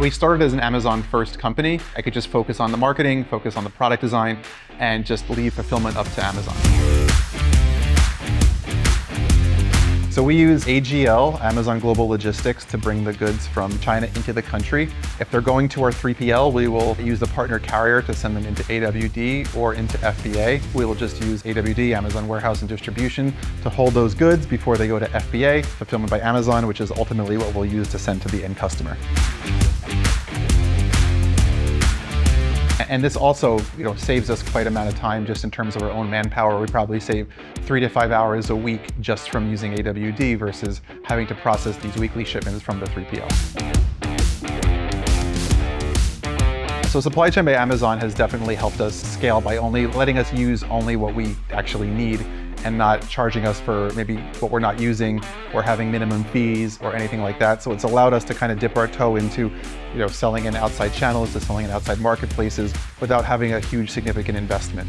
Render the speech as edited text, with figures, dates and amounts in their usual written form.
We started as an Amazon first company. I could just focus on the marketing, focus on the product design, and just leave fulfillment up to Amazon. So we use AGL, Amazon Global Logistics, to bring the goods from China into the country. If they're going to our 3PL, we will use the partner carrier to send them into AWD or into FBA. We will just use AWD, Amazon Warehouse and Distribution, to hold those goods before they go to FBA, Fulfillment by Amazon, which is ultimately what we'll use to send to the end customer. And this also, saves us quite amount of time just in terms of our own manpower. We probably save 3 to 5 hours a week just from using AWD versus having to process these weekly shipments from the 3PL. So Supply Chain by Amazon has definitely helped us scale by only letting us use only what we actually need and not charging us for maybe what we're not using or having minimum fees or anything like that. So it's allowed us to kind of dip our toe into, selling in outside channels, to selling in outside marketplaces without having a huge significant investment.